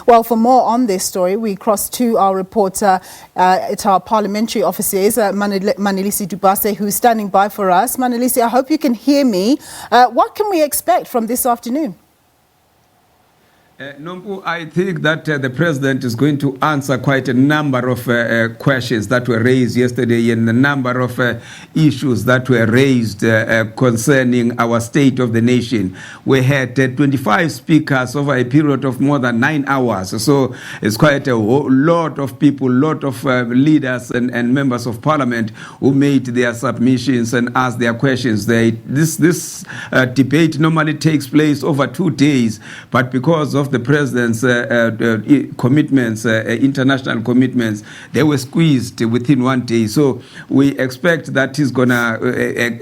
Well, for more on this story, we cross to our reporter at our parliamentary offices, Manelisi Dubase, who's standing by for us. Manelisi, I hope you can hear me. What can we expect from this afternoon? Nompu, I think that the president is going to answer quite a number of questions that were raised yesterday and a number of issues that were raised concerning our state of the nation. We had 25 speakers over a period of more than 9 hours. So it's quite a lot of people, lot of leaders and members of parliament who made their submissions and asked their questions. This debate normally takes place over 2 days, but because of the president's commitments, international commitments, they were squeezed within 1 day. So we expect that he's going to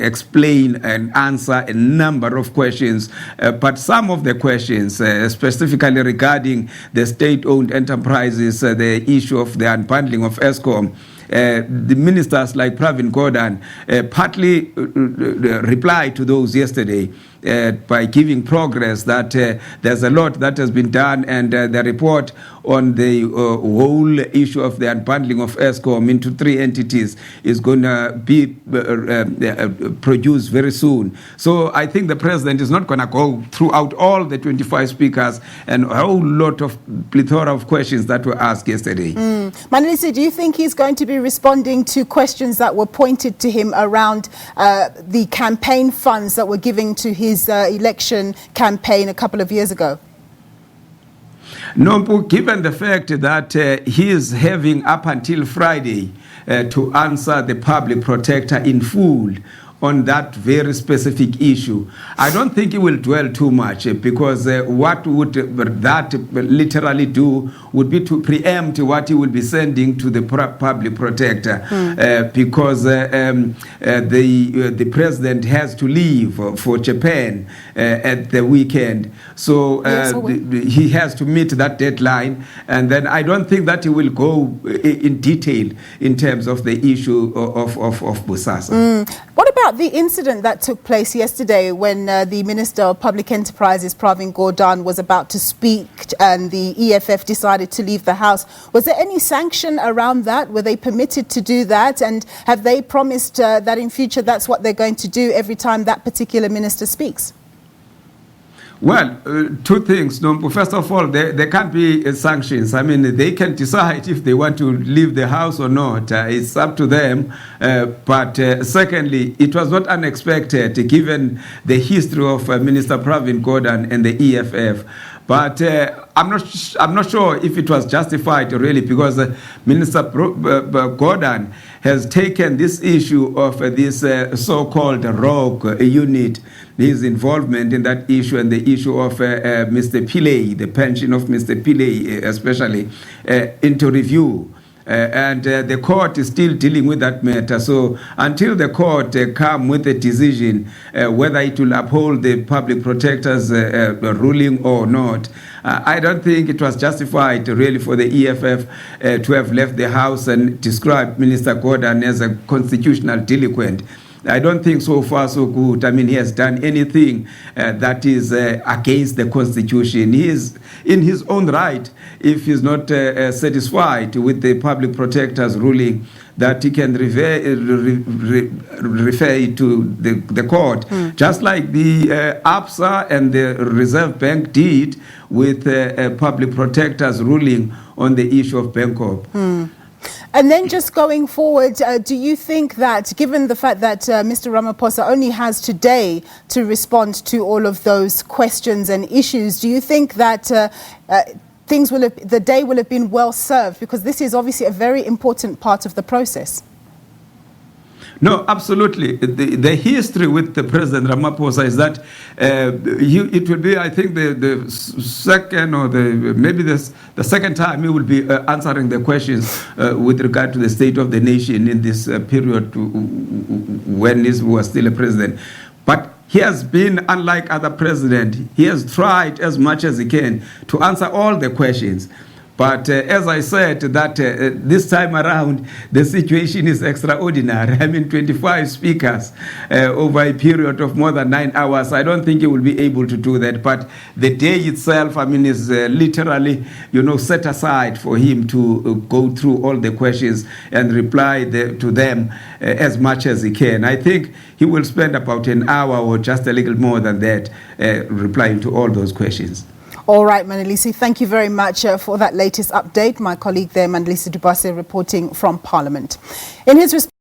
explain and answer a number of questions. But some of the questions, specifically regarding the state-owned enterprises, the issue of the unbundling of ESCOM, the ministers like Pravin Gordhan partly replied to those yesterday by giving progress that there's a lot that has been done, and the report on the whole issue of the unbundling of ESCOM into 3 entities is going to be produced very soon. So I think the president is not going to go throughout all the 25 speakers and a whole lot of plethora of questions that were asked yesterday. Manelisi, do you think he's going to be responding to questions that were pointed to him around the campaign funds that were given to his election campaign a couple of years ago? No, given the fact that he is having up until Friday to answer the public protector in full on that very specific issue, I don't think he will dwell too much, because what would that literally do would be to preempt what he will be sending to the public protector, because the president has to leave for Japan at the weekend. So he has to meet that deadline, and then I don't think that he will go in detail in terms of the issue of Bosasa. What about the incident that took place yesterday when the Minister of Public Enterprises, Pravin Gordhan, was about to speak and the EFF decided to leave the House? Was there any sanction around that? Were they permitted to do that? And have they promised that in future that's what they're going to do every time that particular minister speaks? Well, 2 things. No, first of all, there can't be sanctions. I mean, they can decide if they want to leave the House or not. It's up to them. But secondly, it was not unexpected given the history of Minister Pravin Gordhan and the EFF. But I'm not sure if it was justified really, because Minister Gordhan has taken this issue of this so-called rogue unit, his involvement in that issue and the issue of Mr. Pillay, the pension of Mr. Pillay especially, into review. And the court is still dealing with that matter. So until the court come with a decision whether it will uphold the public protector's ruling or not, I don't think it was justified really for the EFF to have left the House and described Minister Gordhan as a constitutional delinquent. I don't think so far so good. I mean, he has done anything that is against the Constitution. He is in his own right, if he's not satisfied with the public protector's ruling, that he can refer it to the court, just like the APSA and the Reserve Bank did with public protector's ruling on the issue of Bangkok. And then just going forward, do you think that, given the fact that Mr. Ramaphosa only has today to respond to all of those questions and issues, do you think that the day will have been well served? Because this is obviously a very important part of the process. No, absolutely. The history with the President Ramaphosa is that it will be, I think, the second or maybe the second time he will be answering the questions with regard to the state of the nation in this period when he was still a president. But he has been, unlike other presidents, he has tried as much as he can to answer all the questions. But as I said, that this time around, the situation is extraordinary. I mean, 25 speakers over a period of more than 9 hours. I don't think he will be able to do that. But the day itself, I mean, is literally, set aside for him to go through all the questions and reply to them as much as he can. I think he will spend about an hour or just a little more than that replying to all those questions. All right, Manelisi, thank you very much for that latest update. My colleague there, Manelisi Dubase, reporting from Parliament. In his response